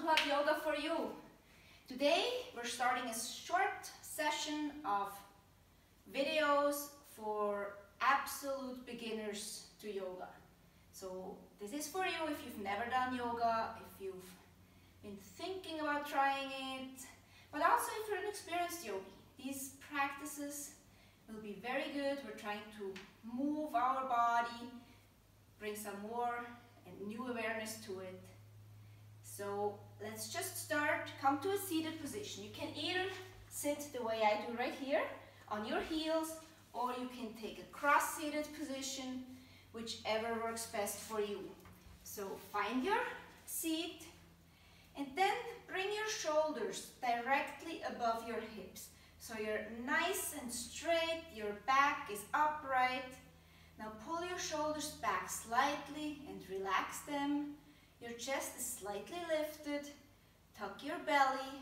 Hot Yoga for you. Today we're starting a short session of videos for absolute beginners to yoga. So this is for you if you've never done yoga, if you've been thinking about trying it, but also if you're an experienced yogi. These practices will be very good. We're trying to move our body, bring some more and new awareness to it. So let's just start. Come to a seated position. You can either sit the way I do right here on your heels, or you can take a cross-seated position, whichever works best for you. So find your seat and then bring your shoulders directly above your hips. So you're nice and straight, your back is upright. Now pull your shoulders back slightly and relax them. Your chest is slightly lifted. Tuck your belly.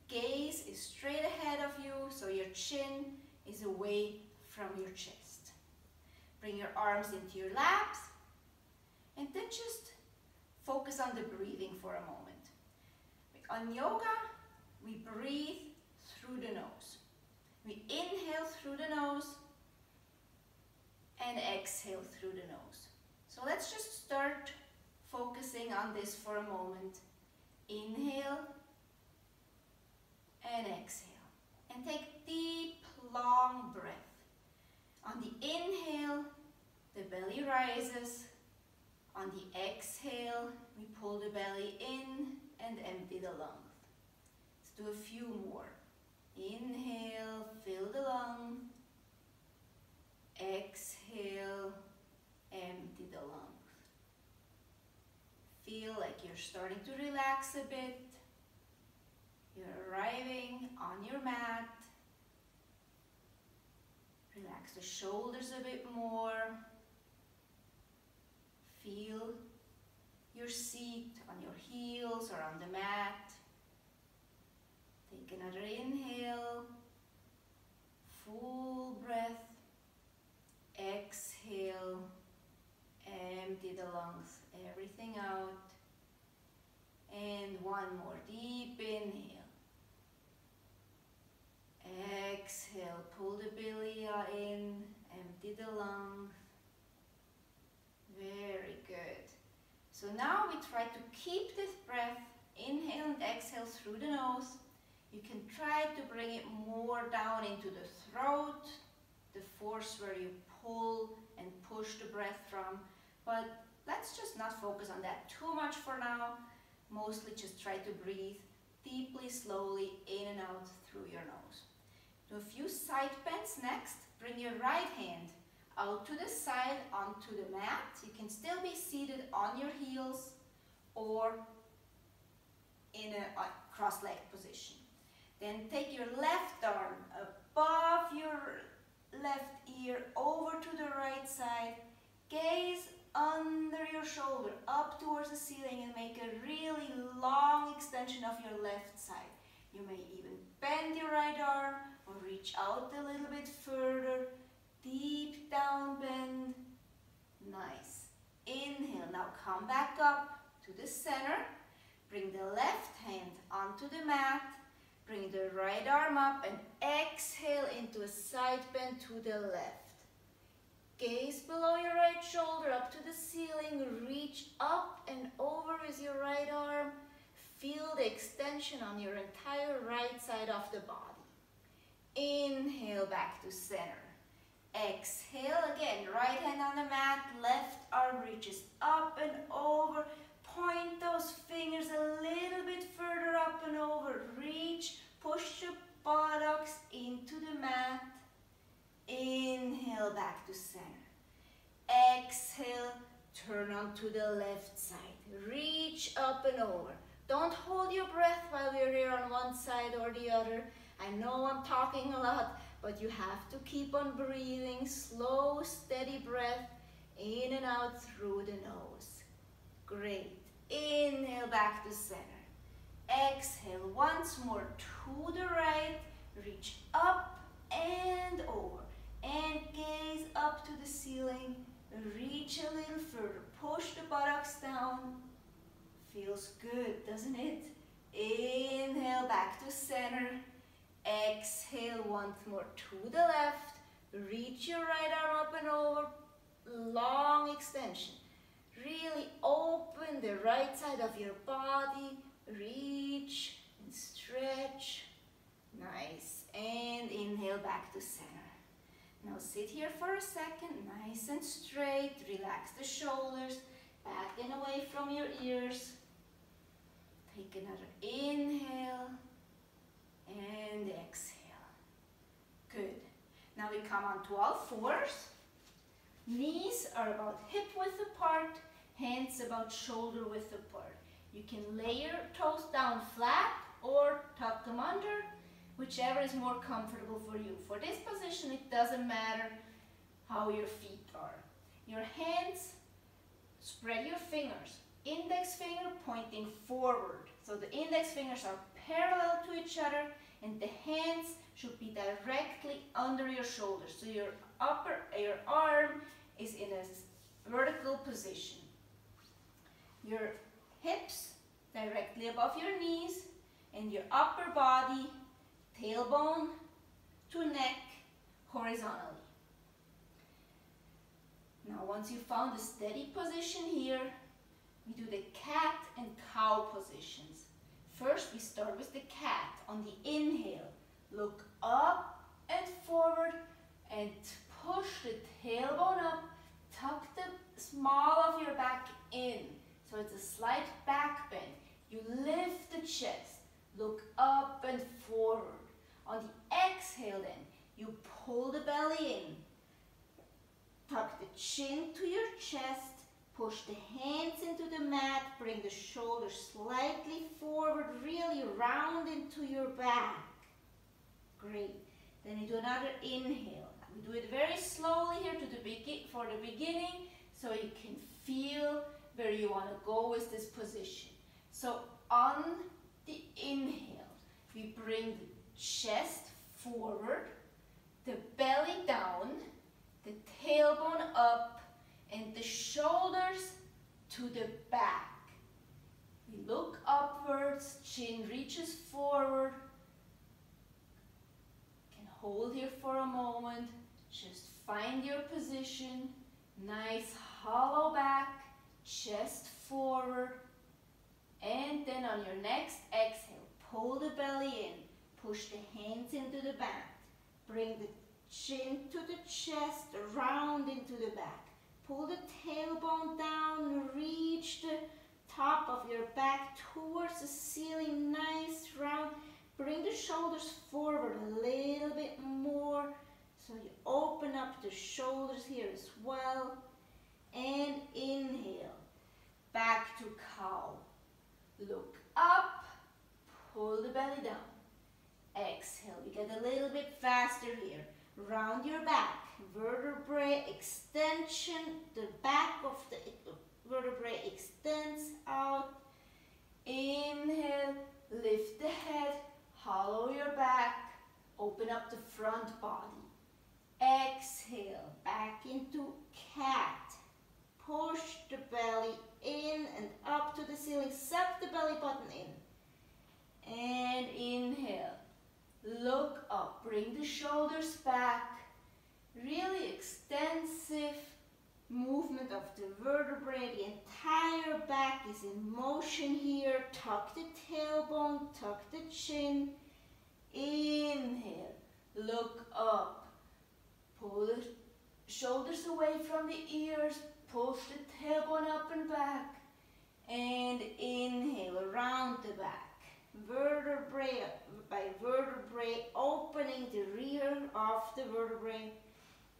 Gaze is straight ahead of you, so your chin is away from your chest. Bring your arms into your laps and then just focus on the breathing for a moment. On yoga, we breathe through the nose. We inhale through the nose and exhale through the nose. So let's just start focusing on this for a moment. Inhale and exhale. And take deep, long breath. On the inhale, the belly rises. On the exhale, we pull the belly in and empty the lung. Let's do a few more. Inhale, fill the lung. Exhale, empty the lung. Feel like you're starting to relax a bit. You're arriving on your mat. Relax the shoulders a bit more. Feel your seat on your heels or on the mat. Take another inhale. Full breath. Exhale. Empty the lungs, everything out. And one more deep inhale. Exhale, pull the belly in, empty the lungs. Very good. So now we try to keep this breath, inhale and exhale through the nose. You can try to bring it more down into the throat, the force where you pull and push the breath from. But let's just not focus on that too much for now. Mostly just try to breathe deeply, slowly, in and out through your nose. Do a few side bends next. Bring your right hand out to the side onto the mat. You can still be seated on your heels or in a cross-legged position. Then take your left arm above your left ear over to the right side. Gaze under your shoulder, up towards the ceiling, and make a really long extension of your left side. You may even bend your right arm or reach out a little bit further. Deep down bend. Nice. Inhale. Now come back up to the center. Bring the left hand onto the mat. Bring the right arm up and exhale into a side bend to the left. Gaze below your right shoulder up to the ceiling. Reach up and over with your right arm. Feel the extension on your entire right side of the body. Inhale back to center. Exhale again. Right hand on the mat. Left arm reaches up and over. Point those fingers a little bit further up and over. Reach. Push your buttocks into the mat. Inhale back to center. Exhale, turn onto the left side. Reach up and over. Don't hold your breath while we're here on one side or the other. I know I'm talking a lot, but you have to keep on breathing. Slow, steady breath in and out through the nose. Great. Inhale back to center. Exhale once more to the right. Reach up and over. And gaze up to the ceiling. Reach a little further. Push the buttocks down. Feels good, doesn't it? Inhale, back to center. Exhale once more to the left. Reach your right arm up and over. Long extension. Really open the right side of your body. Reach and stretch. Nice. And inhale back to center. Now sit here for a second. Nice and straight. Relax the shoulders. Back and away from your ears. Take another inhale. And exhale. Good. Now we come on to all fours. Knees are about hip width apart. Hands about shoulder width apart. You can lay your toes down flat or tuck them under, whichever is more comfortable for you. For this position, it doesn't matter how your feet are. Your hands, spread your fingers. Index finger pointing forward. So the index fingers are parallel to each other and the hands should be directly under your shoulders. So your arm is in a vertical position. Your hips directly above your knees and your upper body, tailbone to neck, horizontally. Now once you found a steady position here, we do the cat and cow positions. First we start with the cat. On the inhale, look up and forward and push the tailbone up, tuck the small of your back in. So it's a slight back bend. You lift the chest, look up and forward. On the exhale then, you pull the belly in. Tuck the chin to your chest, push the hands into the mat, bring the shoulders slightly forward, really round into your back. Great. Then you do another inhale. We do it very slowly here for the beginning, so you can feel where you want to go with this position. So on the inhale, we bring the chest forward, the belly down, the tailbone up, and the shoulders to the back. We look upwards, chin reaches forward. You can hold here for a moment. Just find your position. Nice hollow back, chest forward. And then on your next exhale, pull the belly in. Push the hands into the back. Bring the chin to the chest, round into the back. Pull the tailbone down, reach the top of your back towards the ceiling, nice round. Bring the shoulders forward a little bit more, so you open up the shoulders here as well. And inhale, back to cow. Look up, pull the belly down. Exhale, we get a little bit faster here. Round your back, vertebrae extension, the back of the vertebrae extends out. Inhale, lift the head, hollow your back, open up the front body. Exhale, back into cat. Push the belly in and up to the ceiling, suck the belly button in. And inhale. Look up, bring the shoulders back. Really extensive movement of the vertebrae. The entire back is in motion here. Tuck the tailbone, tuck the chin. Inhale, look up. Pull the shoulders away from the ears. Push the tailbone up and back. And inhale, around the back. Vertebrae by vertebrae, opening the rear of the vertebrae.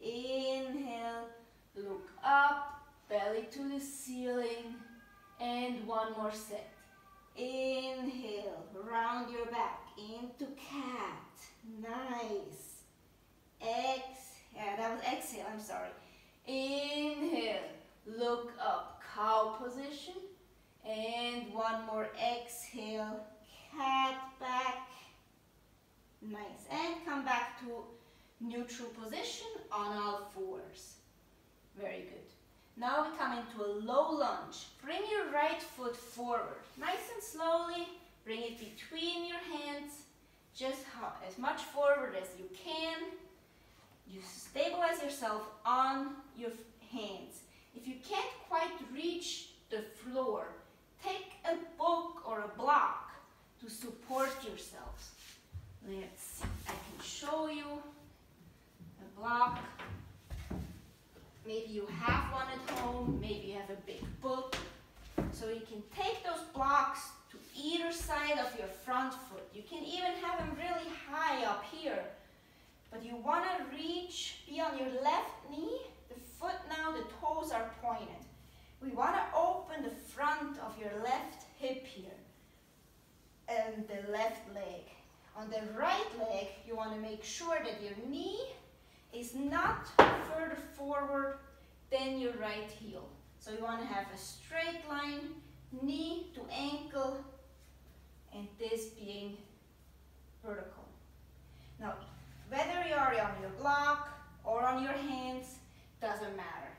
Inhale, look up, belly to the ceiling, and one more set. Inhale, round your back into cat. Nice. Exhale, that was exhale, I'm sorry. Inhale, look up, cow position, and one more exhale. Cat back. Nice. And come back to neutral position on all fours. Very good. Now we come into a low lunge. Bring your right foot forward. Nice and slowly, bring it between your hands, just as much forward as you can. You stabilize yourself on your hands. If you can't quite reach the floor, take a book or a block to support yourselves. Let's see, I can show you a block. Maybe you have one at home, maybe you have a big book. So you can take those blocks to either side of your front foot. You can even have them really high up here. But you want to reach, be on your left knee, the foot now, the toes are pointed. We want to open the front of your left hip here and the left leg. On the right leg, you want to make sure that your knee is not further forward than your right heel. So you want to have a straight line, knee to ankle, and this being vertical. Now, whether you are on your block or on your hands, doesn't matter.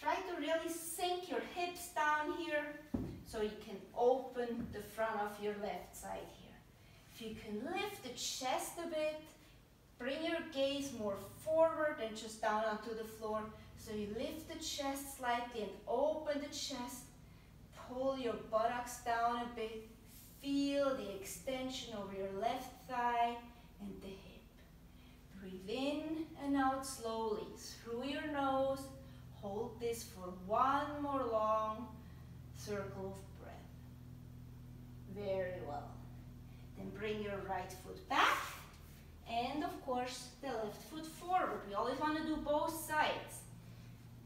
Try to really sink your hips down here so you can open the front of your left side here. If you can lift the chest a bit, bring your gaze more forward and just down onto the floor. So you lift the chest slightly and open the chest. Pull your buttocks down a bit. Feel the extension over your left thigh and the hip. Breathe in and out slowly through your nose. Hold this for one more long circle of breath. Very well. Then bring your right foot back. And of course, the left foot forward. We always want to do both sides.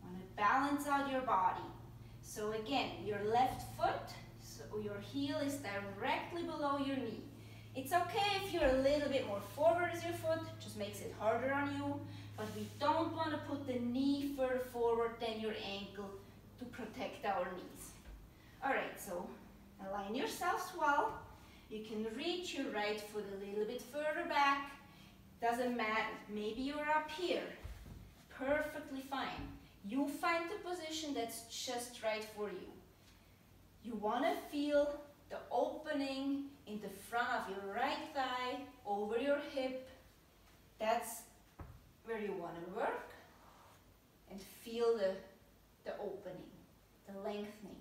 Want to balance out your body. So again, your left foot, so your heel is directly below your knee. It's okay if you're a little bit more forward as your foot, just makes it harder on you. But we don't want to put the knee further forward than your ankle to protect our knees. All right, so align yourselves well. You can reach your right foot a little bit further back. Doesn't matter, maybe you're up here. Perfectly fine. You find the position that's just right for you. You want to feel the opening in the front of your right thigh, over your hip. That's where you want to work. And feel the opening, the lengthening.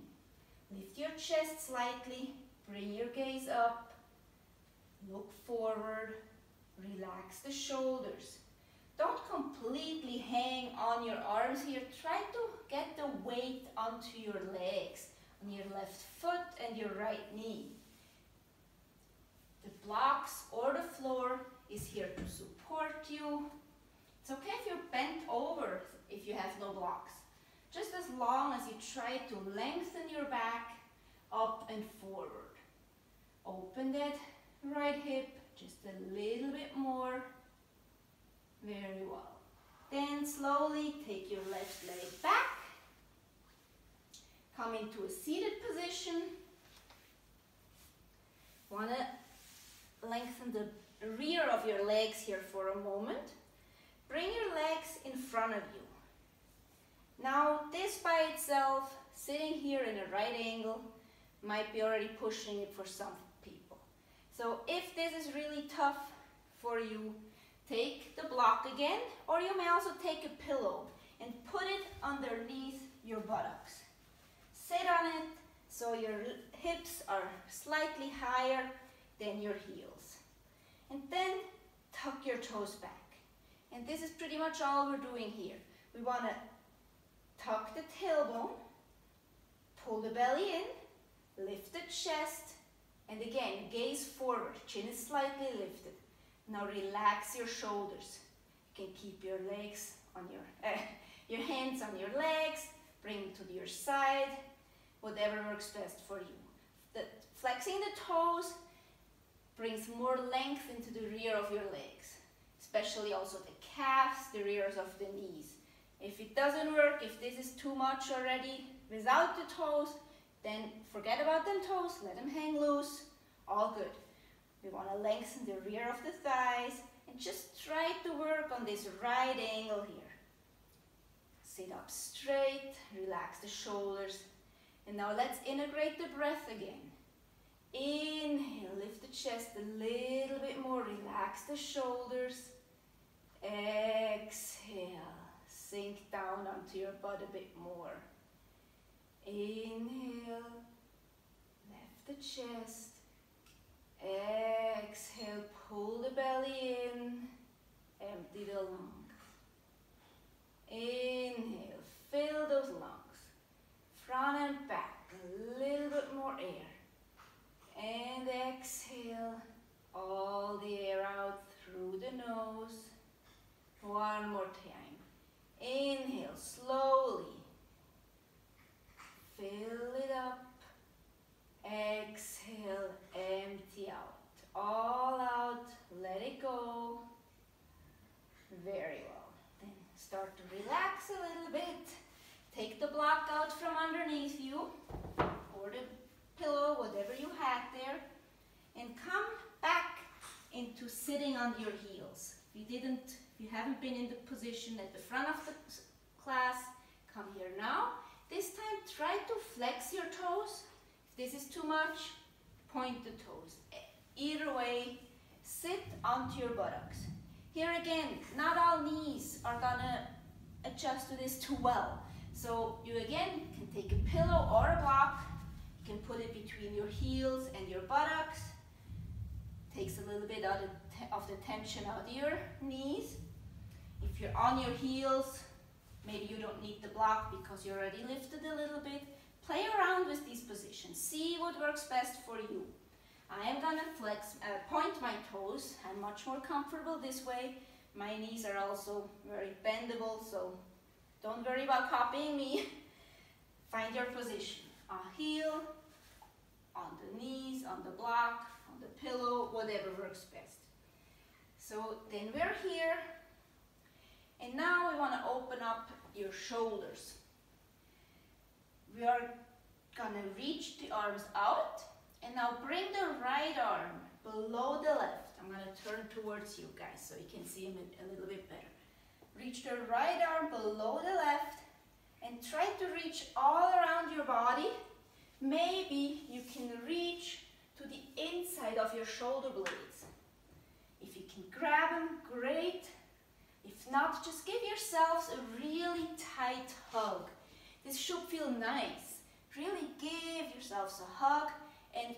Lift your chest slightly, bring your gaze up, look forward. Relax the shoulders. Don't completely hang on your arms here. Try to get the weight onto your legs, on your left foot and your right knee. The blocks or the floor is here to support you. It's okay if you're bent over if you have no blocks. Just as long as you try to lengthen your back up and forward. Open that right hip. Just a little bit more. Very well. Then slowly take your left leg back. Come into a seated position. Want to lengthen the rear of your legs here for a moment. Bring your legs in front of you. Now this by itself, sitting here in a right angle, might be already pushing it for some people. So if this is really tough for you, take the block again, or you may also take a pillow and put it underneath your buttocks. Sit on it so your hips are slightly higher than your heels. And then tuck your toes back. And this is pretty much all we're doing here. We want to tuck the tailbone, pull the belly in, lift the chest, and again, gaze forward, chin is slightly lifted. Now relax your shoulders. You can keep your legs on your hands on your legs, bring them to your side, whatever works best for you. Flexing the toes brings more length into the rear of your legs, especially also the calves, the rears of the knees. If it doesn't work, if this is too much already without the toes, then forget about them toes, let them hang loose, all good. We want to lengthen the rear of the thighs and just try to work on this right angle here. Sit up straight, relax the shoulders. And now let's integrate the breath again. Inhale, lift the chest a little bit more, relax the shoulders. Exhale, sink down onto your butt a bit more. Inhale, lift the chest. Exhale, pull the belly in, empty the lungs. Inhale, fill those lungs, front and back, a little bit more air. And exhale, all the air out through the nose. One more time. Inhale, slowly. Fill it up. Exhale, empty out. All out, let it go. Very well. Then start to relax a little bit. Take the block out from underneath you, or the pillow, whatever you had there, and come back into sitting on your heels. If you haven't been in the position at the front of the class, come here now. This time try to flex your toes. If this is too much, point the toes. Either way, sit onto your buttocks. Here again, not all knees are gonna adjust to this too well. So you again can take a pillow or a block. You can put it between your heels and your buttocks. Takes a little bit of the tension out of your knees. If you're on your heels, maybe you don't need the block because you already lifted a little bit. Play around with these positions. See what works best for you. I am gonna point my toes. I'm much more comfortable this way. My knees are also very bendable, so don't worry about copying me. Find your position. A heel, on the knees, on the block, on the pillow, whatever works best. So then we're here, and now we want to open up your shoulders. We are gonna reach the arms out, and now bring the right arm below the left. I'm gonna turn towards you guys so you can see them a little bit better. Reach the right arm below the left, and try to reach all around your body. Maybe you can reach to the inside of your shoulder blades. If you can grab them, great. If not, just give yourselves a really tight hug. This should feel nice. Really give yourselves a hug, and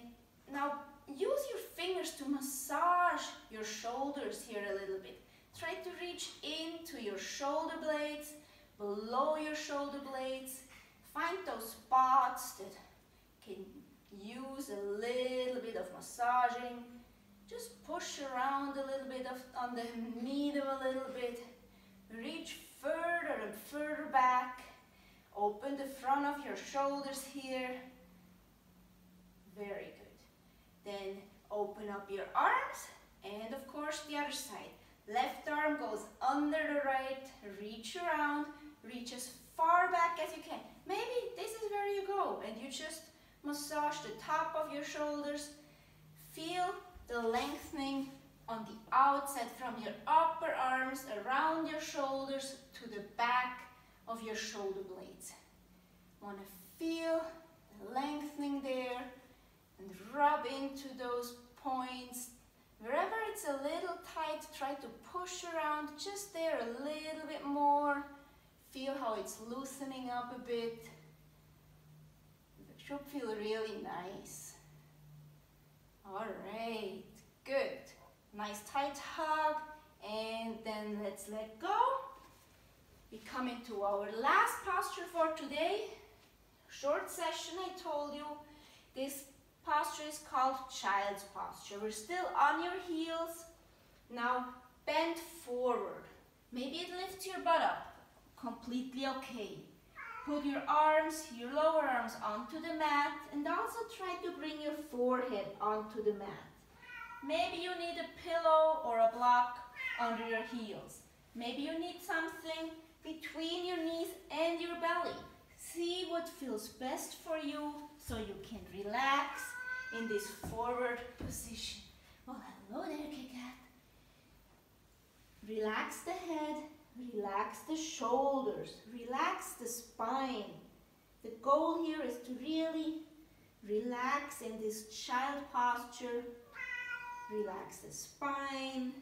now use your fingers to massage your shoulders here a little bit. Try to reach into your shoulder blades, below your shoulder blades. Find those spots that can use a little bit of massaging. Just push around a little bit on the medium a little bit. Reach further and further back. Open the front of your shoulders here. Very good. Then open up your arms, and of course the other side. Left arm goes under the right, reach around, reach as far back as you can. Maybe this is where you go, and you just massage the top of your shoulders. Feel the lengthening on the outside from your upper arms around your shoulders to the back of your shoulder blades. Want to feel the lengthening there and rub into those points. Wherever it's a little tight, try to push around just there a little bit more. Feel how it's loosening up a bit. It should feel really nice. All right, good. Nice tight hug, and then let's let go. We come into our last posture for today. Short session, I told you. This posture is called child's posture. We're still on your heels. Now bend forward. Maybe it lifts your butt up. Completely okay. Put your arms, your lower arms onto the mat, and also try to bring your forehead onto the mat. Maybe you need a pillow or a block under your heels. Maybe you need something between your knees and your belly. See what feels best for you so you can relax in this forward position. Oh, hello there, Kit Kat. Relax the head, Relax the shoulders, relax the spine. The goal here is to really relax in this child posture. Relax the spine,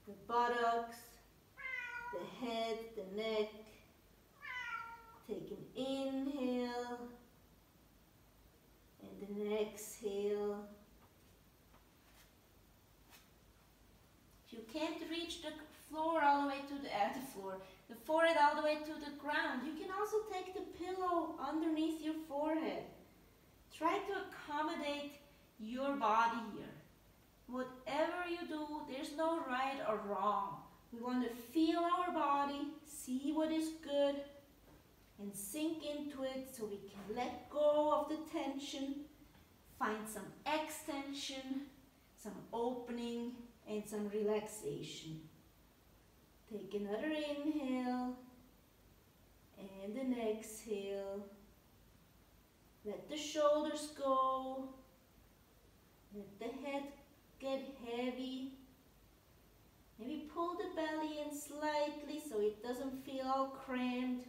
the buttocks, the head, the neck. Take an inhale and an exhale. If you can't reach the floor all the way to the forehead all the way to the ground, you can also take the pillow underneath your forehead. Try to accommodate your body here. Whatever you do, there's no right or wrong. We want to feel our body, see what is good, and sink into it so we can let go of the tension, find some extension, some opening, and some relaxation. Take another inhale and an exhale. Let the shoulders go. Let the head get heavy. Maybe pull the belly in slightly so it doesn't feel all crammed.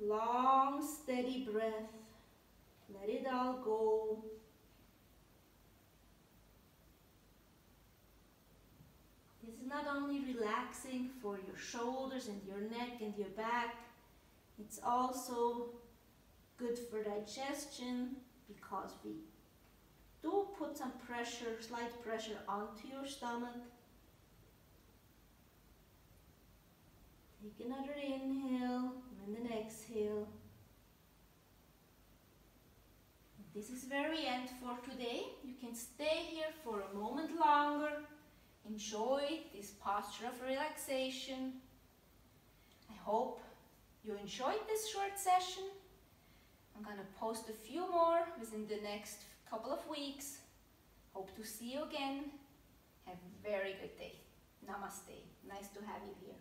Long, steady breath. Let it all go. This is not only relaxing for your shoulders and your neck and your back, it's also good for digestion because we do put some pressure, slight pressure onto your stomach. Take another inhale and an exhale. This is very end for today. You can stay here for a moment longer. Enjoy this posture of relaxation. I hope you enjoyed this short session. I'm going to post a few more within the next couple of weeks. Hope to see you again. Have a very good day. Namaste. Nice to have you here.